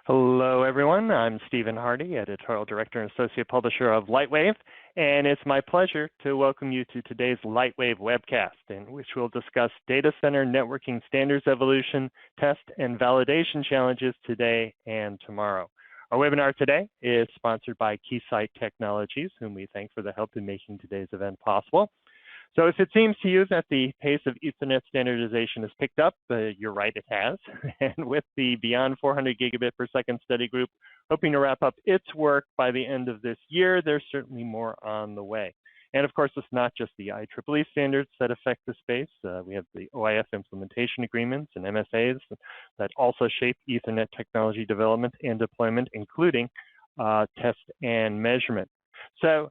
Hello, everyone. I'm Stephen Hardy, Editorial Director and Associate Publisher of Lightwave, and it's my pleasure to welcome you to today's Lightwave webcast, in which we'll discuss data center networking standards evolution, test, and validation challenges today and tomorrow. Our webinar today is sponsored by Keysight Technologies, whom we thank for the help in making today's event possible. So if it seems to you that the pace of Ethernet standardization has picked up, you're right, it has. And with the Beyond 400 Gigabit per second study group hoping to wrap up its work by the end of this year, there's certainly more on the way. And of course, it's not just the IEEE standards that affect the space. We have the OIF implementation agreements and MSAs that also shape Ethernet technology development and deployment, including test and measurement. So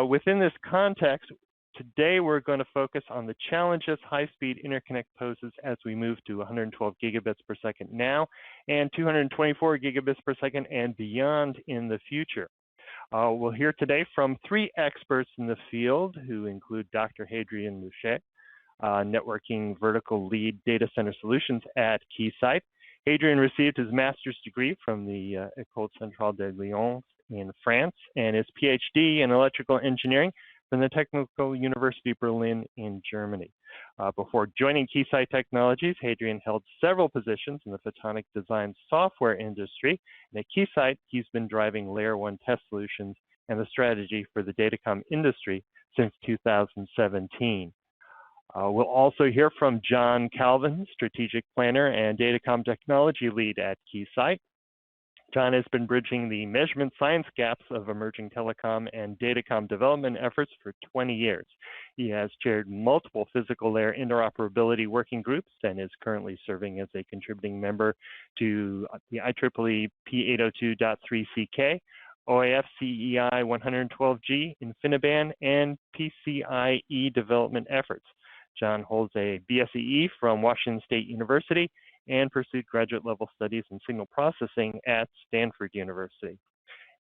within this context, today, we're going to focus on the challenges high-speed interconnect poses as we move to 112 gigabits per second now and 224 gigabits per second and beyond in the future. We'll hear today from three experts in the field who include Dr. Hadrien Louchet, Networking Vertical Lead Data Center Solutions at Keysight. Hadrien received his master's degree from the École Centrale de Lyon in France and his PhD in electrical engineering from the Technical University Berlin in Germany. Before joining Keysight Technologies, Hadrien held several positions in the photonic design software industry. And at Keysight, he's been driving Layer 1 test solutions and the strategy for the datacom industry since 2017. We'll also hear from John Calvin, Strategic Planner and Datacom Technology Lead at Keysight. John has been bridging the measurement science gaps of emerging telecom and datacom development efforts for 20 years. He has chaired multiple physical layer interoperability working groups and is currently serving as a contributing member to the IEEE P802.3CK, OIF-CEI 112G, InfiniBand, and PCIe development efforts. John holds a BSEE from Washington State University and pursued graduate level studies in signal processing at Stanford University.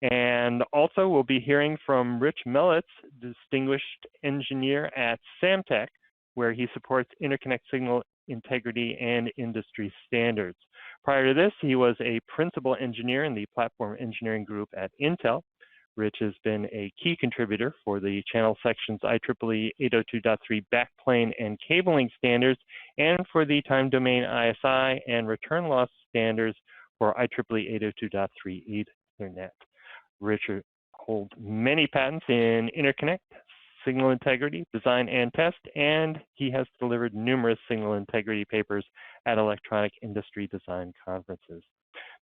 And also we'll be hearing from Rich Mellitz, distinguished engineer at Samtec, where he supports interconnect signal integrity and industry standards. Prior to this, he was a principal engineer in the platform engineering group at Intel. Rich has been a key contributor for the channel sections IEEE 802.3 backplane and cabling standards and for the time domain ISI and return loss standards for IEEE 802.3 Ethernet. Richard holds many patents in interconnect, signal integrity, design and test, and he has delivered numerous signal integrity papers at electronic industry design conferences.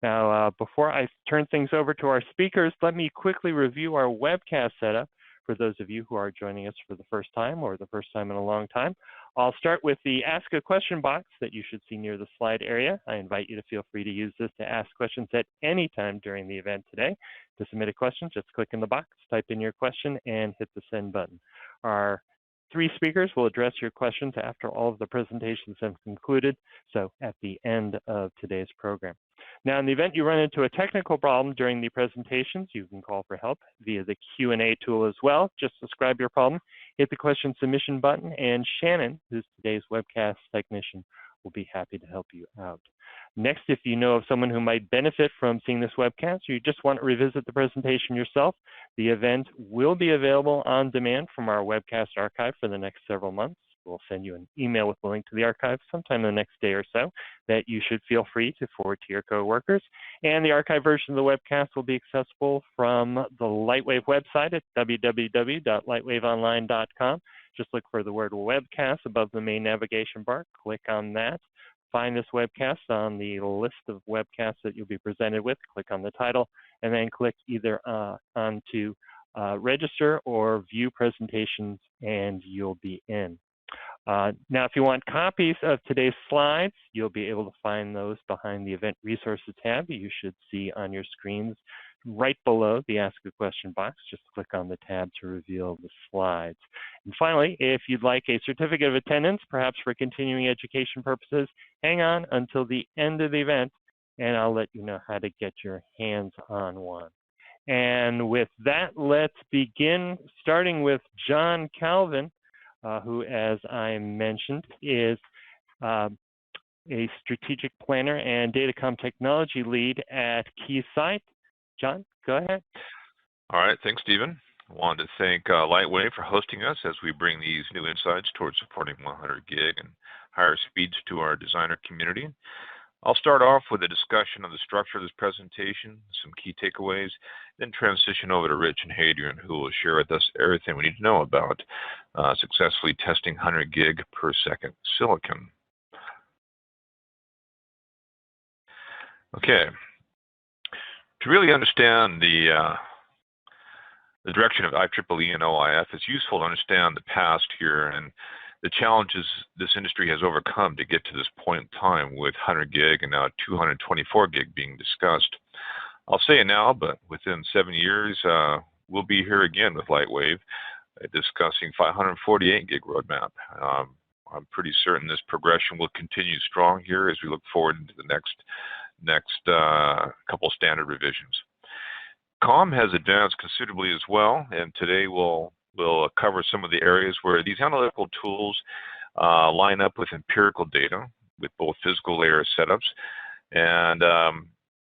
Now, before I turn things over to our speakers, let me quickly review our webcast setup for those of you who are joining us for the first time or the first time in a long time. I'll start with the Ask a Question box that you should see near the slide area. I invite you to feel free to use this to ask questions at any time during the event today. To submit a question, just click in the box, type in your question, and hit the send button. Our three speakers will address your questions after all of the presentations have concluded, so at the end of today's program. Now, in the event you run into a technical problem during the presentations, you can call for help via the Q&A tool as well. Just describe your problem, hit the question submission button, and Shannon, who's today's webcast technician, will be happy to help you out. Next, if you know of someone who might benefit from seeing this webcast, or you just want to revisit the presentation yourself, the event will be available on demand from our webcast archive for the next several months. We'll send you an email with a link to the archive sometime in the next day or so that you should feel free to forward to your coworkers. And the archive version of the webcast will be accessible from the Lightwave website at www.lightwaveonline.com. Just look for the word webcast above the main navigation bar, click on that. Find this webcast on the list of webcasts that you'll be presented with, click on the title, and then click either onto register or view presentations, and you'll be in. Now, if you want copies of today's slides, you'll be able to find those behind the Event Resources tab you should see on your screens right below the Ask a Question box. Just click on the tab to reveal the slides. And finally, if you'd like a certificate of attendance, perhaps for continuing education purposes, hang on until the end of the event, and I'll let you know how to get your hands on one. And with that, let's begin, starting with John Calvin, who, as I mentioned, is a strategic planner and datacom technology lead at Keysight. John, go ahead. All right, thanks, Stephen. I wanted to thank Lightwave for hosting us as we bring these new insights towards supporting 100 gig and higher speeds to our designer community. I'll start off with a discussion of the structure of this presentation, some key takeaways, then transition over to Rich and Hadrien, who will share with us everything we need to know about successfully testing 100 gig per second silicon. Okay, to really understand the direction of IEEE and OIF, it's useful to understand the past here and the challenges this industry has overcome to get to this point in time with 100 gig and now 224 gig being discussed. I'll say it now, but within 7 years, we'll be here again with Lightwave discussing 548 gig roadmap. I'm pretty certain this progression will continue strong here as we look forward into the next couple standard revisions. COM has advanced considerably as well, and today we'll cover some of the areas where these analytical tools line up with empirical data with both physical layer setups, and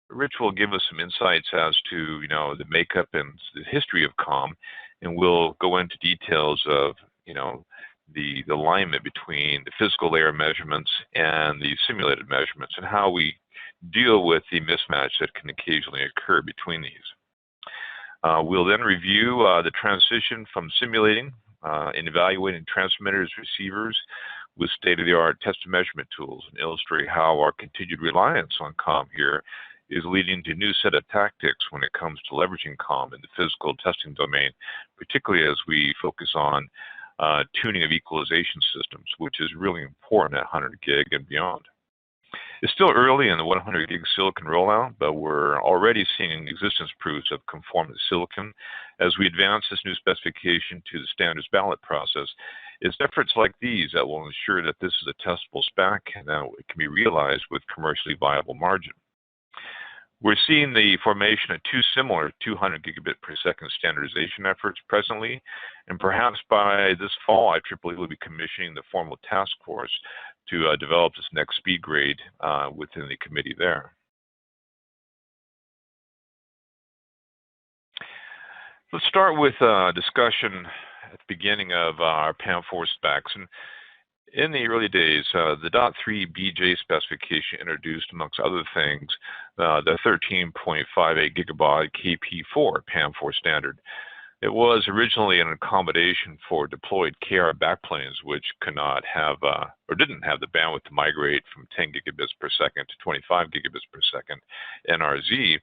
Rich will give us some insights as to the makeup and the history of COM, and we'll go into details of the alignment between the physical layer measurements and the simulated measurements and how we deal with the mismatch that can occasionally occur between these. We'll then review the transition from simulating and evaluating transmitters, receivers with state-of-the-art test and measurement tools, and illustrate how our continued reliance on COM here is leading to a new set of tactics when it comes to leveraging COM in the physical testing domain, particularly as we focus on tuning of equalization systems, which is really important at 100 gig and beyond. It's still early in the 100 gig silicon rollout, but we're already seeing existence proofs of conformant silicon. As we advance this new specification to the standards ballot process, it's efforts like these that will ensure that this is a testable spec and that it can be realized with commercially viable margin. We're seeing the formation of two similar 200 gigabit per second standardization efforts presently, and perhaps by this fall, IEEE will be commissioning the formal task force to develop this next speed grade within the committee there. Let's start with a discussion at the beginning of our PAM4 specs. And in the early days, the .3 BJ specification introduced, amongst other things, the 13.58 gigabaud KP4 PAM4 standard. It was originally an accommodation for deployed KR backplanes, which could not have or didn't have the bandwidth to migrate from 10 gigabits per second to 25 gigabits per second NRZ.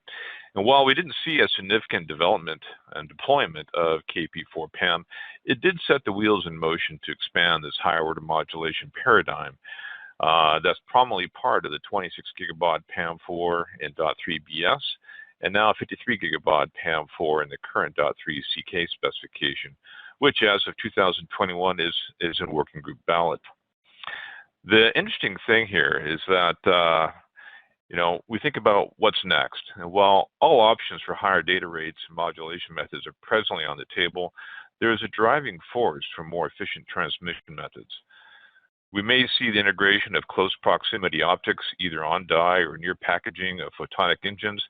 And while we didn't see a significant development and deployment of KP4 PAM, it did set the wheels in motion to expand this higher order modulation paradigm. That's prominently part of the 26 gigabaud PAM4 and .3 BS, and now 53 gigabaud PAM4 in the current .3 CK specification, which as of 2021 is in working group ballot. The interesting thing here is that we think about what's next. And while all options for higher data rates and modulation methods are presently on the table, there is a driving force for more efficient transmission methods. We may see the integration of close proximity optics either on die or near packaging of photonic engines.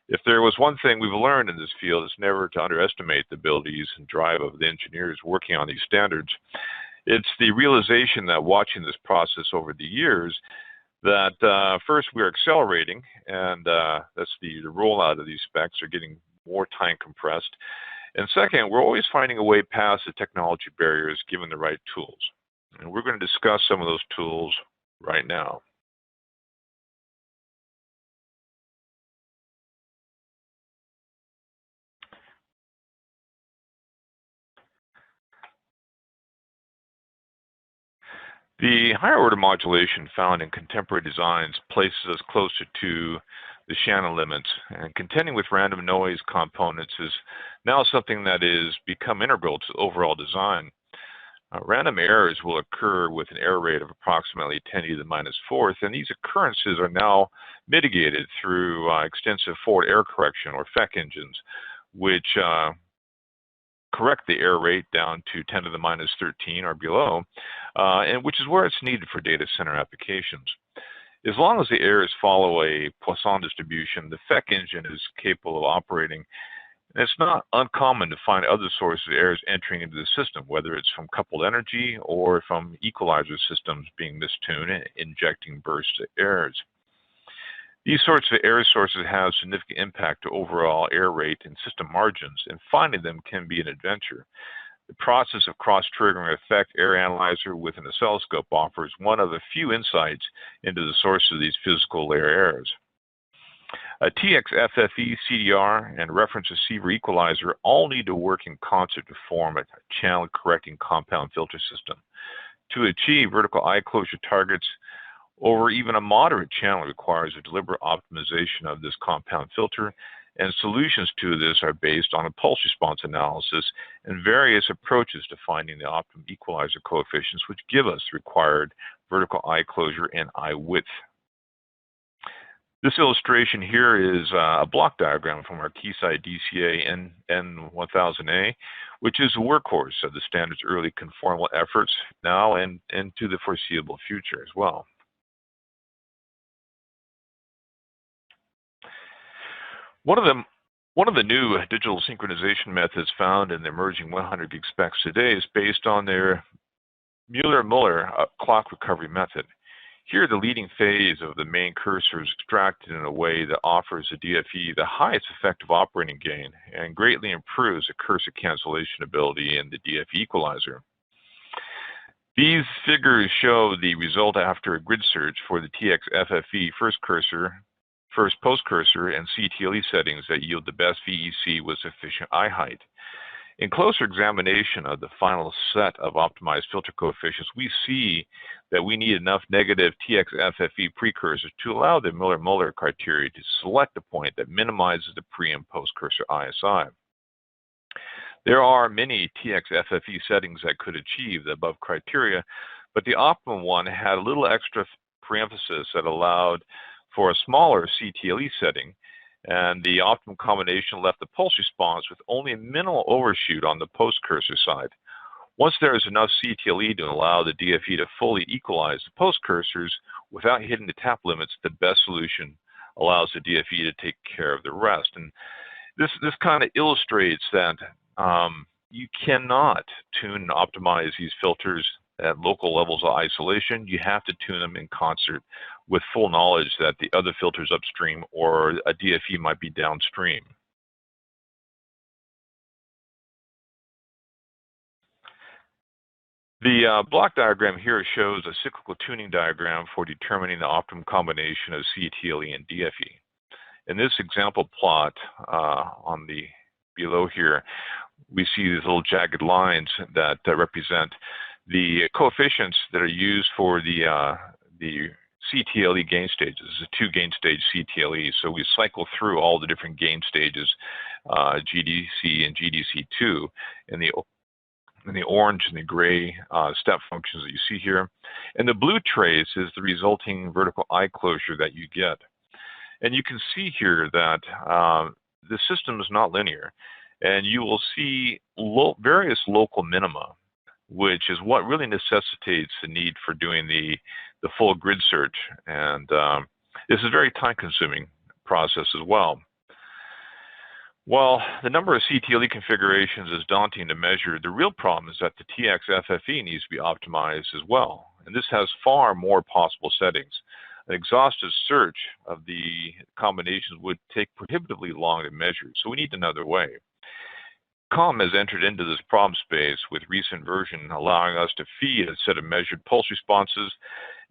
If there was one thing we've learned in this field, it's never to underestimate the abilities and drive of the engineers working on these standards. It's the realization that watching this process over the years that first we're accelerating, and that's the rollout of these specs are getting more time compressed. And second, we're always finding a way past the technology barriers given the right tools. And we're going to discuss some of those tools right now. The higher order modulation found in contemporary designs places us closer to the Shannon limits, and contending with random noise components is now something that is become integral to overall design. Random errors will occur with an error rate of approximately 10 to the minus fourth, and these occurrences are now mitigated through extensive forward error correction or FEC engines, which correct the error rate down to 10 to the minus 13 or below, and which is where it's needed for data center applications. As long as the errors follow a Poisson distribution, the FEC engine is capable of operating. And it's not uncommon to find other sources of errors entering into the system, whether it's from coupled energy or from equalizer systems being mistuned and injecting bursts of errors. These sorts of error sources have significant impact to overall error rate and system margins, and finding them can be an adventure. The process of cross-triggering a FEC error analyzer with an oscilloscope offers one of the few insights into the source of these physical layer errors. A TX FFE, CDR, and reference receiver equalizer all need to work in concert to form a channel correcting compound filter system. To achieve vertical eye closure targets over even a moderate channel requires a deliberate optimization of this compound filter, and solutions to this are based on a pulse response analysis and various approaches to finding the optimum equalizer coefficients, which give us the required vertical eye closure and eye width. This illustration here is a block diagram from our Keysight DCA N1000A, which is a workhorse of the standard's early conformal efforts now and to the foreseeable future as well. One of the new digital synchronization methods found in the emerging 100 gig specs today is based on their Mueller-Muller clock recovery method. Here, the leading phase of the main cursor is extracted in a way that offers the DFE the highest effective operating gain and greatly improves the cursor cancellation ability in the DFE equalizer. These figures show the result after a grid search for the TX FFE first post cursor and CTLE settings that yield the best VEC with sufficient eye height. In closer examination of the final set of optimized filter coefficients, we see that we need enough negative TX FFE precursors to allow the Mueller-Muller criteria to select a point that minimizes the pre and post cursor ISI. There are many TX FFE settings that could achieve the above criteria, but the optimum one had a little extra preemphasis that allowed for a smaller CTLE setting, and the optimum combination left the pulse response with only a minimal overshoot on the post cursor side. Once there is enough CTLE to allow the DFE to fully equalize the post cursors without hitting the tap limits, the best solution allows the DFE to take care of the rest. And this kind of illustrates that you cannot tune and optimize these filters at local levels of isolation. You have to tune them in concert with full knowledge that the other filters upstream or a DFE might be downstream. The block diagram here shows a cyclical tuning diagram for determining the optimum combination of CTLE and DFE. In this example plot on the below here, we see these little jagged lines that represent the coefficients that are used for the CTLE gain stages. It's a 2 gain stage CTLE. So we cycle through all the different gain stages, GDC and GDC2, in the orange and the gray step functions that you see here. And the blue trace is the resulting vertical eye closure that you get. And you can see here that the system is not linear, and you will see various local minima, which is what really necessitates the need for doing the full grid search. And this is a very time-consuming process as well. While the number of CTLE configurations is daunting to measure, the real problem is that the TX FFE needs to be optimized as well. And this has far more possible settings. An exhaustive search of the combinations would take prohibitively long to measure, so we need another way. COM has entered into this problem space with recent version, allowing us to feed a set of measured pulse responses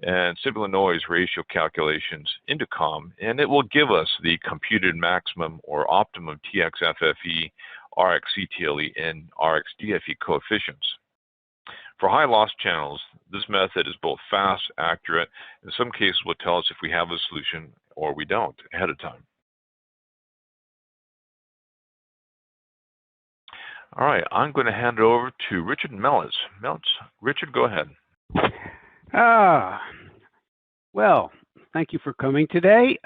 and signal-to-noise ratio calculations into COM, and it will give us the computed maximum or optimum TX FFE, RX CTLE, and RX DFE coefficients. For high loss channels, this method is both fast, accurate, in some cases will tell us if we have a solution or we don't ahead of time. All right, I'm going to hand it over to Richard Mellitz. Richard, go ahead. Well, thank you for coming today.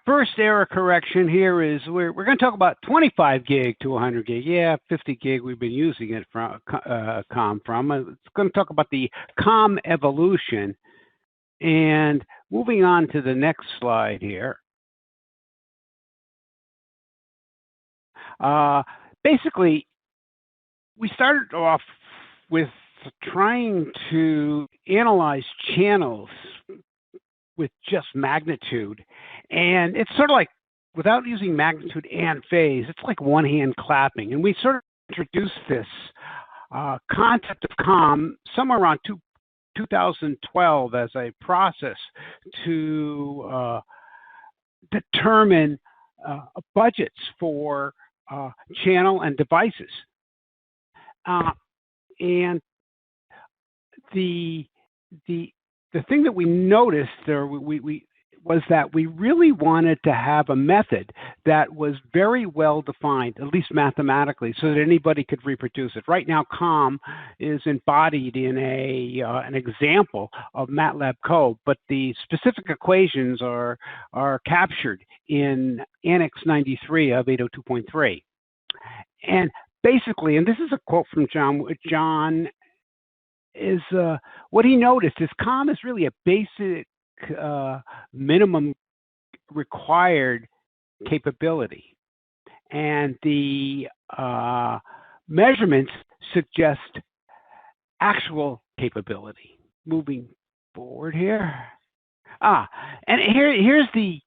First error correction here is we're going to talk about 25 gig to 100 gig. Yeah, 50 gig we've been using it from COM from. It's going to talk about the COM evolution. And moving on to the next slide here. Basically, we started off with trying to analyze channels with just magnitude. And it's sort of like, without using magnitude and phase, it's like one hand clapping. And we sort of introduced this concept of COM somewhere around 2012 as a process to determine budgets for channel and devices. And the thing that we noticed there was that we really wanted to have a method that was very well defined, at least mathematically, so that anybody could reproduce it. Right now, COM is embodied in an example of MATLAB code, but the specific equations are captured in Annex 93 of 802.3. And basically, and this is a quote from John, is what he noticed is COM is really a basic minimum required capability, and the measurements suggest actual capability. Moving forward here, and here's the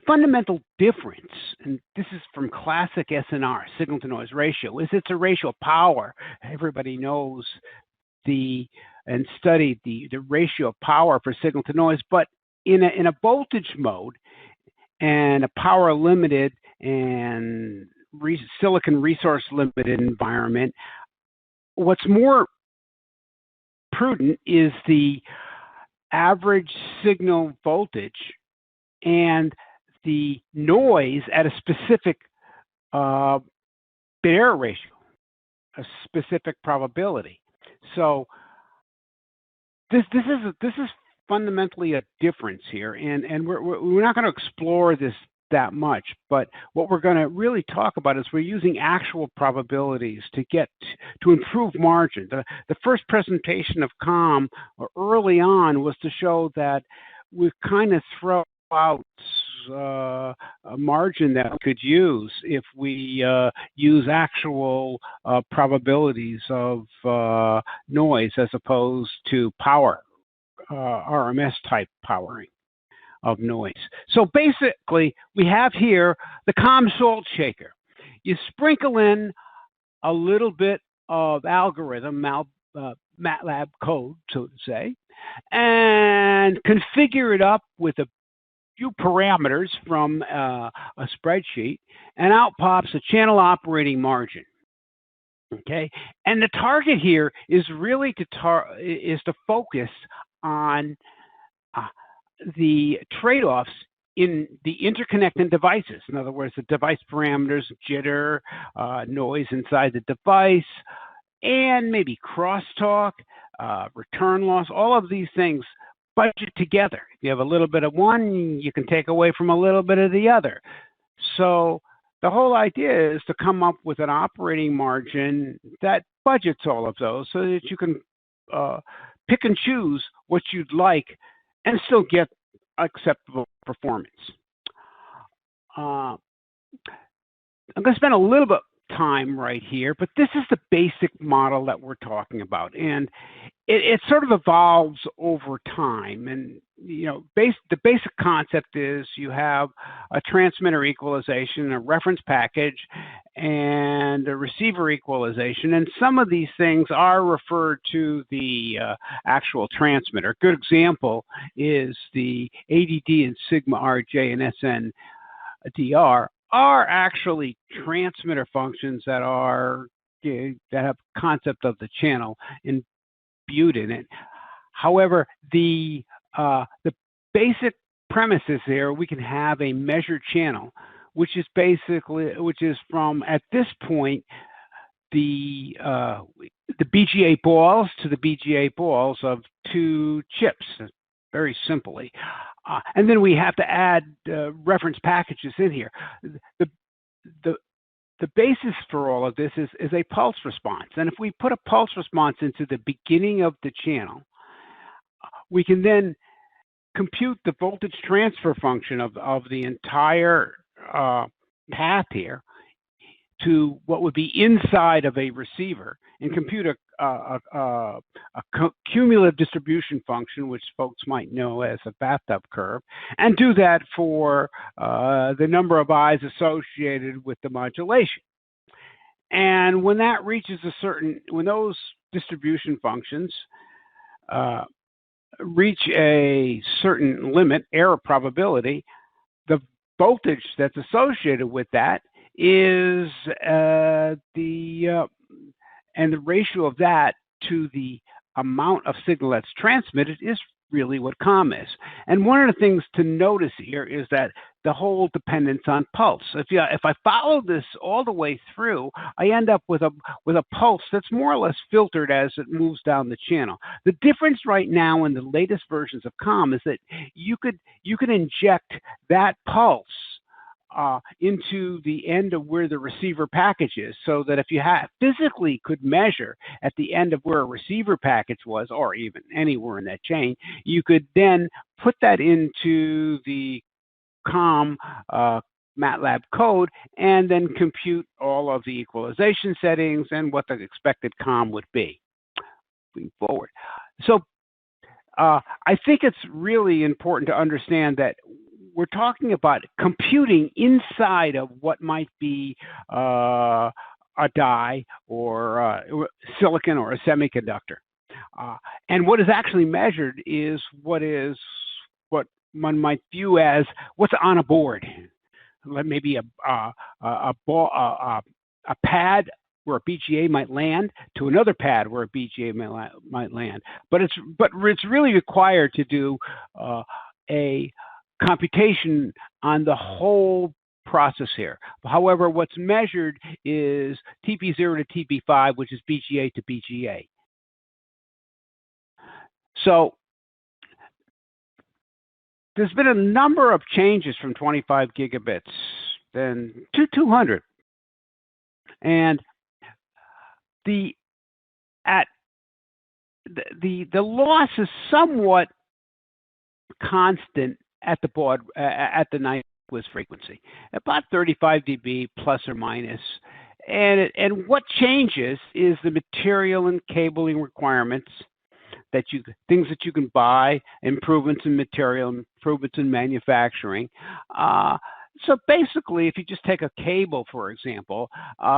fundamental difference, and this is from classic SNR, signal to noise ratio, is it's a ratio of power. Everybody knows and studied the ratio of power for signal to noise, but in a voltage mode and a power limited and silicon resource limited environment, what's more prudent is the average signal voltage and the noise at a specific bit error ratio, a specific probability. So this is fundamentally a difference here, and we're not going to explore this that much. But what we're going to really talk about is we're using actual probabilities to improve margin. The first presentation of COM early on was to show that we kind of throw out a margin that we could use if we use actual probabilities of noise as opposed to power, RMS type powering of noise. So basically, we have here the COM salt shaker. You sprinkle in a little bit of algorithm, MATLAB code, so to say, and configure it up with a few parameters from a spreadsheet, and out pops a channel operating margin. Okay, and the target here is really to focus on the trade-offs in the interconnect and devices. In other words, the device parameters, jitter, noise inside the device, and maybe crosstalk, return loss, all of these things budget together. If you have a little bit of one, you can take away from a little bit of the other. So the whole idea is to come up with an operating margin that budgets all of those so that you can pick and choose what you'd like and still get acceptable performance. I'm going to spend a little bit of time right here, but this is the basic model that we're talking about. And it sort of evolves over time. And, you know, the basic concept is you have a transmitter equalization, a reference package, and a receiver equalization. And some of these things are referred to the actual transmitter. A good example is the ADD and Sigma RJ and SNDR are actually transmitter functions that have concept of the channel imbued in it. However, the basic premise is there we can have a measured channel, which is from, at this point, the BGA balls to the BGA balls of two chips, very simply. And then we have to add reference packages in here. The basis for all of this is a pulse response. And if we put a pulse response into the beginning of the channel, we can then compute the voltage transfer function of the entire path here to what would be inside of a receiver and compute a cumulative distribution function, which folks might know as a bathtub curve, and do that for the number of eyes associated with the modulation. And when that reaches when those distribution functions reach a certain limit, error probability, the voltage that's associated with that is and the ratio of that to the amount of signal that's transmitted is really what COM is. And one of the things to notice here is that the whole dependence on pulse. If I follow this all the way through, I end up with a pulse that's more or less filtered as it moves down the channel. The difference right now in the latest versions of COM is that you could inject that pulse into the end of where the receiver package is, so that if you physically could measure at the end of where a receiver package was, or even anywhere in that chain, you could then put that into the COM MATLAB code and then compute all of the equalization settings and what the expected COM would be moving forward. So I think it's really important to understand that we're talking about computing inside of what might be a die or silicon or a semiconductor. And what is actually measured is what one might view as what's on a board. Maybe a pad where a BGA might land to another pad where a BGA might land. But it's really required to do a computation on the whole process here. However, what's measured is TP0 to TP5, which is BGA to BGA. So there's been a number of changes from 25 gigabits then to 200. And the loss is somewhat constant at the baud at the Nyquist frequency, about 35 dB plus or minus. And what changes is the material and cabling requirements, things that you can buy, improvements in material, improvements in manufacturing. So basically, if you just take a cable, for example,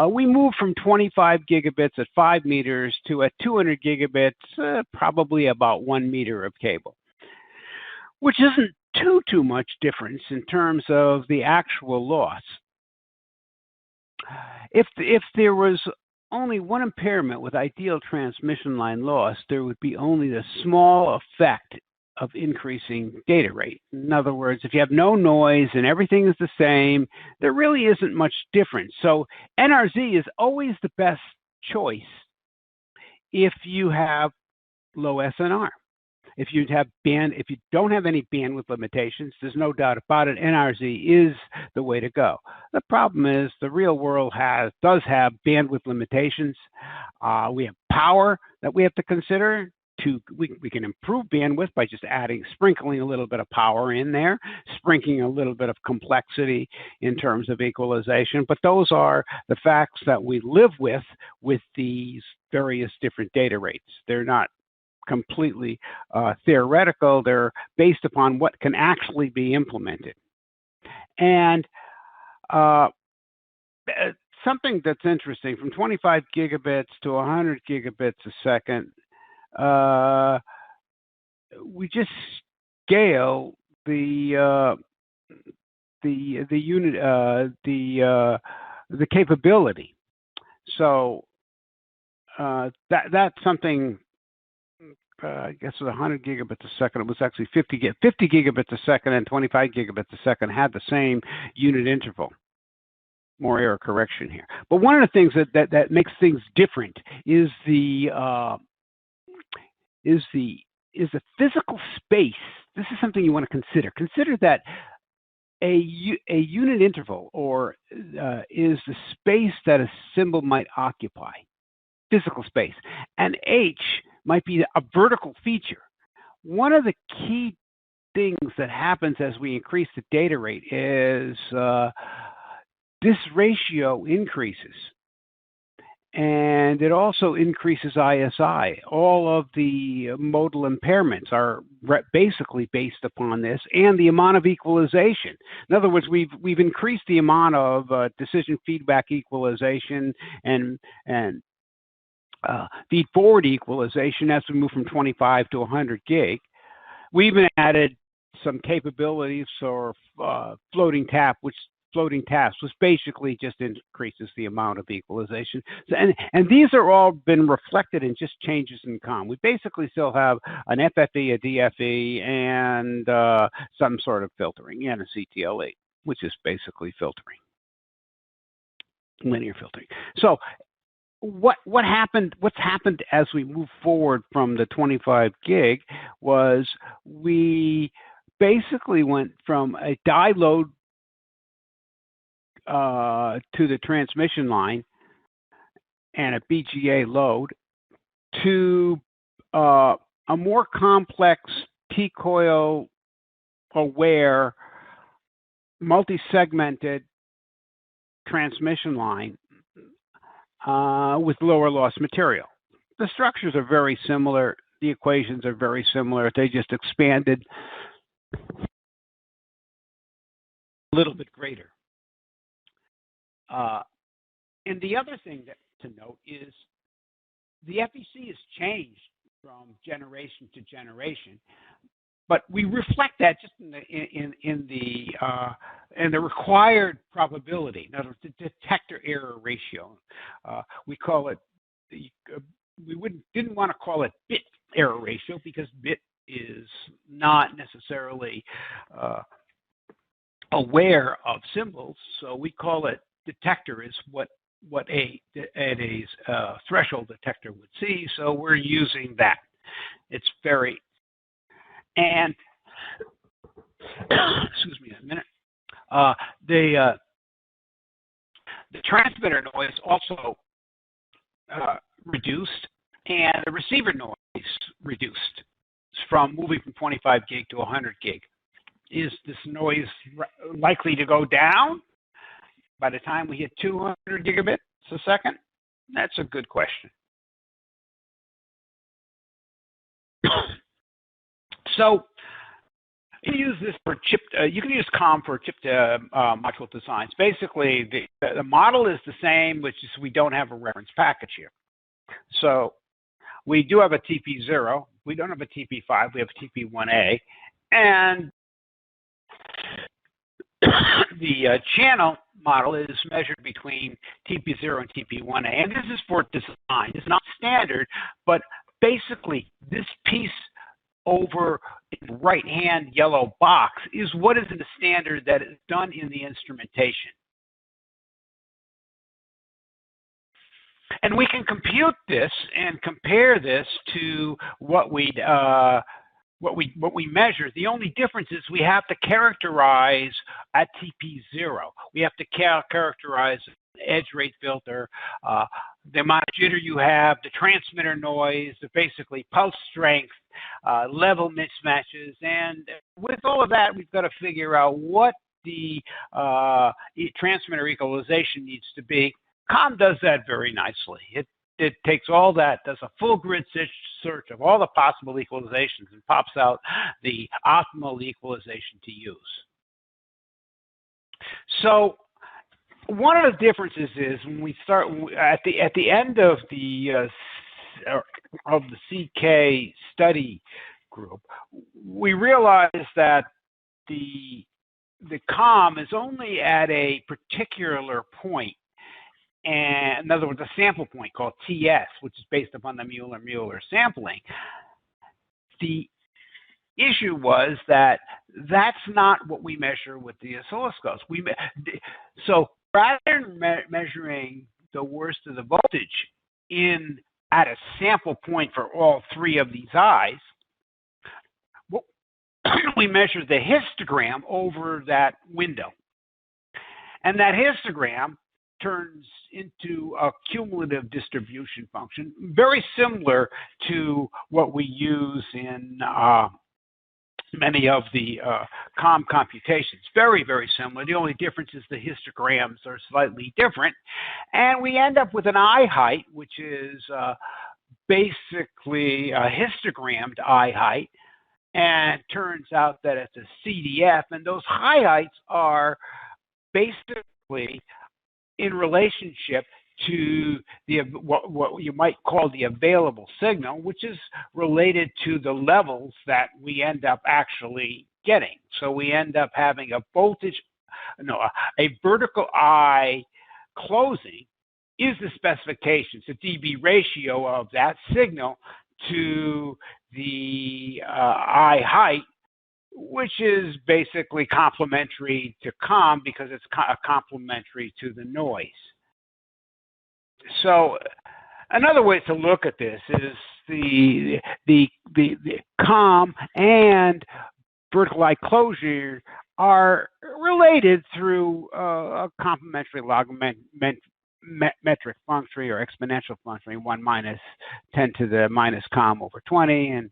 we move from 25 gigabits at 5 meters to at 200 gigabits, probably about 1 meter of cable, which isn't too much difference in terms of the actual loss. If there was only one impairment with ideal transmission line loss, there would be only the small effect of increasing data rate. In other words, if you have no noise and everything is the same, there really isn't much difference. So NRZ is always the best choice if you have low SNR. If you don't have any bandwidth limitations, there's no doubt about it, NRZ is the way to go. The problem is the real world does have bandwidth limitations. We have power that we have to consider. We can improve bandwidth by just sprinkling a little bit of power in there, sprinkling a little bit of complexity in terms of equalization. But those are the facts that we live with these various different data rates. They're not completely theoretical. They're based upon what can actually be implemented. And something that's interesting, from 25 gigabits to 100 gigabits a second, we just scale the unit, the capability. So that's something. I guess with 100 gigabits a second, it was actually 50 gigabits a second, and 25 gigabits a second had the same unit interval. More error correction here. But one of the things that makes things different is the physical space. This is something you want to consider. Consider that a unit interval, or is the space that a symbol might occupy, physical space, and H might be a vertical feature. One of the key things that happens as we increase the data rate is this ratio increases. And it also increases ISI. All of the modal impairments are basically based upon this, and the amount of equalization. In other words, we've increased the amount of decision feedback equalization and feed forward equalization as we move from 25 to 100 gig. We even added some capabilities for floating taps, which basically just increases the amount of equalization. And these are all been reflected in just changes in COM. We basically still have an FFE, a DFE, and some sort of filtering, and a CTLE, which is basically filtering, linear filtering. So what's happened as we move forward from the 25 gig was we basically went from a die load to the transmission line and a BGA load to a more complex T-coil aware multi-segmented transmission line with lower loss material. The structures are very similar. The equations are very similar. They just expanded a little bit greater. And the other thing to note is the FEC has changed from generation to generation, but we reflect that just in the required probability. In other words, the detector error ratio. We call it. Didn't want to call it bit error ratio because bit is not necessarily aware of symbols, so we call it detector is what a threshold detector would see. So we're using that. It's very and excuse me a minute. The transmitter noise also reduced, and the receiver noise reduced from moving from 25 gig to 100 gig. Is this noise likely to go down by the time we hit 200 gigabits a second? That's a good question. So you can use this for chip. You can use COM for chip module designs. Basically, the model is the same, which is we don't have a reference package here. So we do have a TP0. We don't have a TP5. We have a TP1A, and the channel model is measured between TP0 and TP1A, and this is for design. It's not standard, but basically this piece over in the right-hand yellow box is what is in the standard that is done in the instrumentation. And we can compute this and compare this to what we measure. The only difference is we have to characterize at TP0. We have to characterize edge rate filter, the amount of jitter you have, the transmitter noise, the basically pulse strength, level mismatches, and with all of that, we've got to figure out what the transmitter equalization needs to be. COM does that very nicely. It takes all that, does a full grid search of all the possible equalizations, and pops out the optimal equalization to use. So one of the differences is when we start at the end of the CK study group, we realized that the COM is only at a particular point. And in other words, a sample point called TS, which is based upon the Mueller sampling. The issue was that that's not what we measure with the oscilloscopes. So rather than measuring the worst of the voltage at a sample point for all three of these eyes, we measure the histogram over that window. And that histogram turns into a cumulative distribution function, very similar to what we use in many of the COM computations. Very, very similar. The only difference is the histograms are slightly different. And we end up with an eye height, which is basically a histogrammed eye height. And it turns out that it's a CDF. And those high heights are basically in relationship to the what you might call the available signal, which is related to the levels that we end up actually getting. So we end up having a vertical eye closing is the specification. It's a dB ratio of that signal to the eye height, which is basically complementary to COM because it's complementary to the noise. So another way to look at this is the COM and vertical eye closure are related through a complementary logarithmic function or exponential function, 1 minus 10 to the minus COM over 20, and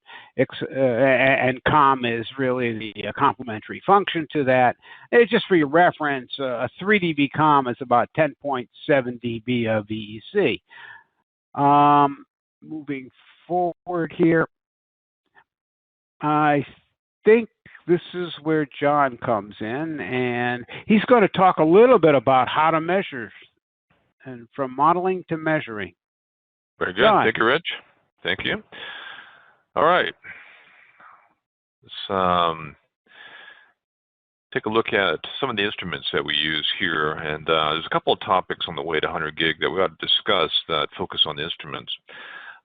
COM is really the complementary function to that. It's just for your reference, a 3 dB COM is about 10.7 dB of VEC. Moving forward here, I think this is where John comes in, and he's going to talk a little bit about how to measure and from modeling to measuring. Very good. John. Thank you, Rich. Thank you. All right. Let's take a look at some of the instruments that we use here. And there's a couple of topics on the way to 100 gig that we ought to discuss that focus on the instruments.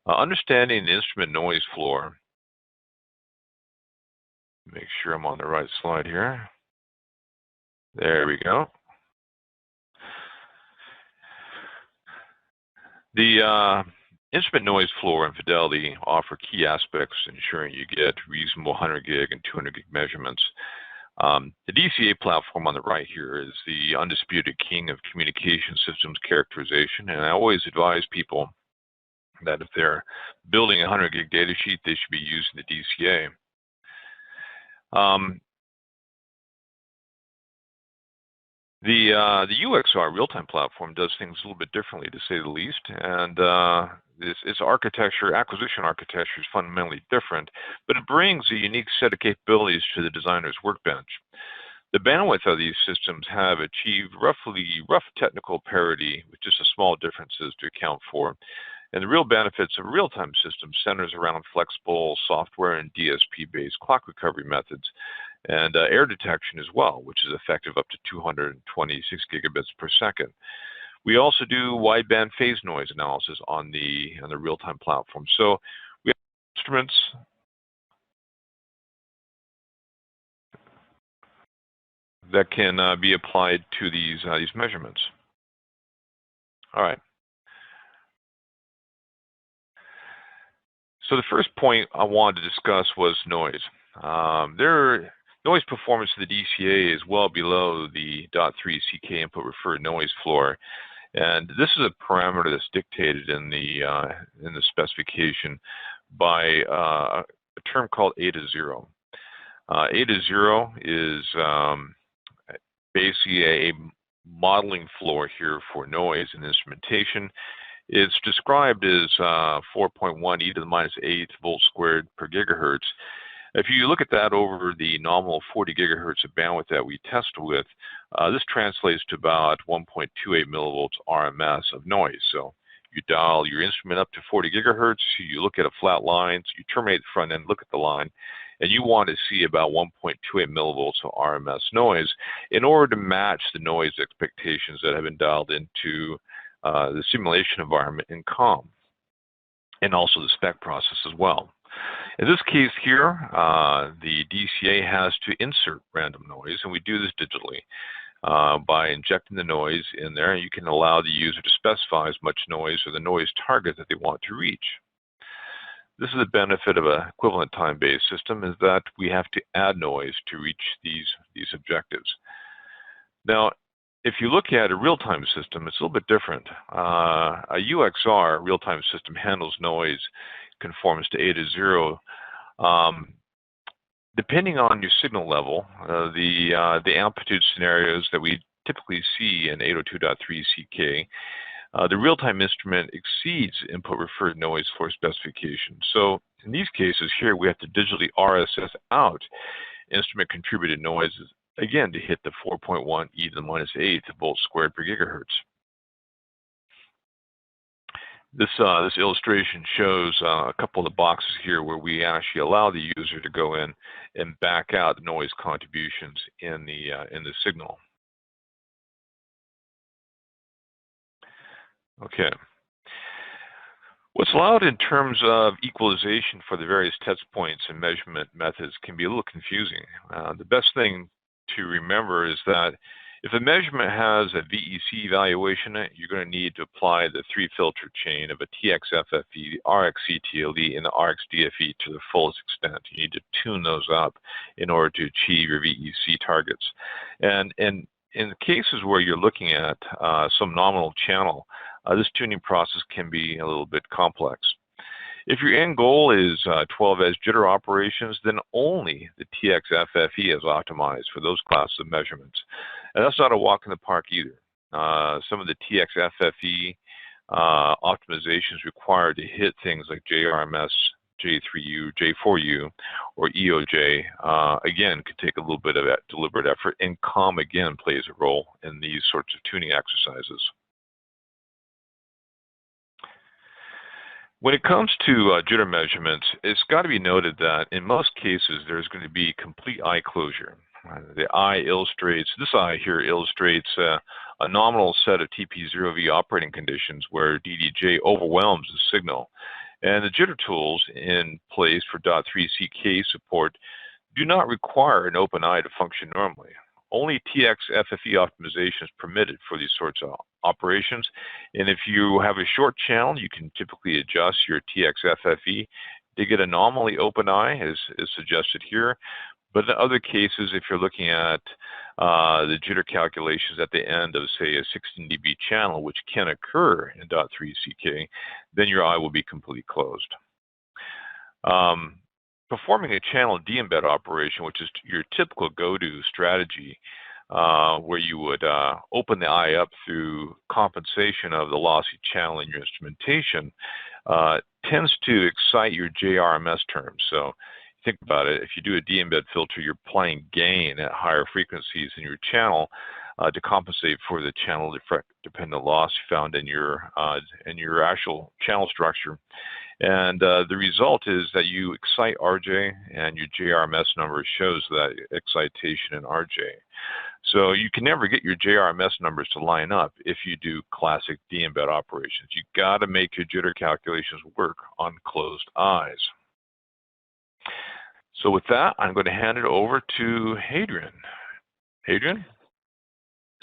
Understanding the instrument noise floor. Make sure I'm on the right slide here. There we go. The instrument noise floor and fidelity offer key aspects ensuring you get reasonable 100 gig and 200 gig measurements. The DCA platform on the right here is the undisputed king of communication systems characterization, and I always advise people that if they're building a 100 gig data sheet, they should be using the DCA. The UXR real-time platform does things a little bit differently, to say the least, and its architecture, acquisition architecture, is fundamentally different, but it brings a unique set of capabilities to the designer's workbench. The bandwidth of these systems have achieved rough technical parity with just a small differences to account for, and the real benefits of a real-time system centers around flexible software and DSP-based clock recovery methods, and error detection as well, which is effective up to 226 gigabits per second. We also do wideband phase noise analysis on the real-time platform. So we have instruments that can be applied to these measurements. All right. So the first point I wanted to discuss was noise. Noise performance of the DCA is well below the .3 CK input referred noise floor, and this is a parameter that's dictated in the specification by a term called eta 0. Eta 0 is basically a modeling floor here for noise and instrumentation. It's described as 4.1 e to the minus 8 volts squared per gigahertz. If you look at that over the nominal 40 gigahertz of bandwidth that we test with, this translates to about 1.28 millivolts RMS of noise. So you dial your instrument up to 40 gigahertz, you look at a flat line, so you terminate the front end, look at the line, and you want to see about 1.28 millivolts of RMS noise in order to match the noise expectations that have been dialed into the simulation environment in COM, and also the spec process as well. In this case here, the DCA has to insert random noise, and we do this digitally by injecting the noise in there. You can allow the user to specify as much noise or the noise target that they want to reach. This is the benefit of an equivalent time-based system, is that we have to add noise to reach these objectives. Now, if you look at a real-time system, it's a little bit different. A UXR real-time system handles noise, conforms to eta 0, Depending on your signal level, the amplitude scenarios that we typically see in 802.3 CK, the real-time instrument exceeds input referred noise floor specification. So in these cases here, we have to digitally RSS out instrument contributed noises, again, to hit the 4.1 e to the minus 8th volts squared per gigahertz. This illustration shows a couple of the boxes here where we actually allow the user to go in and back out the noise contributions in the signal. Okay. What's allowed in terms of equalization for the various test points and measurement methods can be a little confusing. The best thing to remember is that if a measurement has a VEC evaluation, you're going to need to apply the three filter chain of a TX-FFE, the RX-CTLE, and the RX-DFE to the fullest extent. You need to tune those up in order to achieve your VEC targets. And in the cases where you're looking at some nominal channel, this tuning process can be a little bit complex. If your end goal is 12-edge jitter operations, then only the TX-FFE is optimized for those classes of measurements. And that's not a walk in the park either. Some of the TX-FFE optimizations required to hit things like JRMS, J3U, J4U, or EOJ, again, could take a little bit of deliberate effort, and COM, again, plays a role in these sorts of tuning exercises. When it comes to jitter measurements, it's got to be noted that in most cases, there's going to be complete eye closure. The eye illustrates, this eye here illustrates a nominal set of TP0V operating conditions where DDJ overwhelms the signal. And the jitter tools in place for .3CK support do not require an open eye to function normally. Only TX-FFE optimization is permitted for these sorts of operations. And if you have a short channel, you can typically adjust your TX-FFE to get a nominally open eye, as is suggested here. But in other cases, if you're looking at the jitter calculations at the end of, say, a 16 dB channel, which can occur in .3CK, then your eye will be completely closed. Performing a channel de-embed operation, which is your typical go-to strategy, where you would open the eye up through compensation of the lossy channel in your instrumentation, tends to excite your JRMS terms. So think about it. If you do a de-embed filter, you're applying gain at higher frequencies in your channel to compensate for the channel dependent loss found in your actual channel structure. And the result is that you excite RJ, and your JRMS number shows that excitation in RJ. So you can never get your JRMS numbers to line up if you do classic de-embed operations. You got to make your jitter calculations work on closed eyes. So with that, I'm going to hand it over to Hadrien. Hadrien?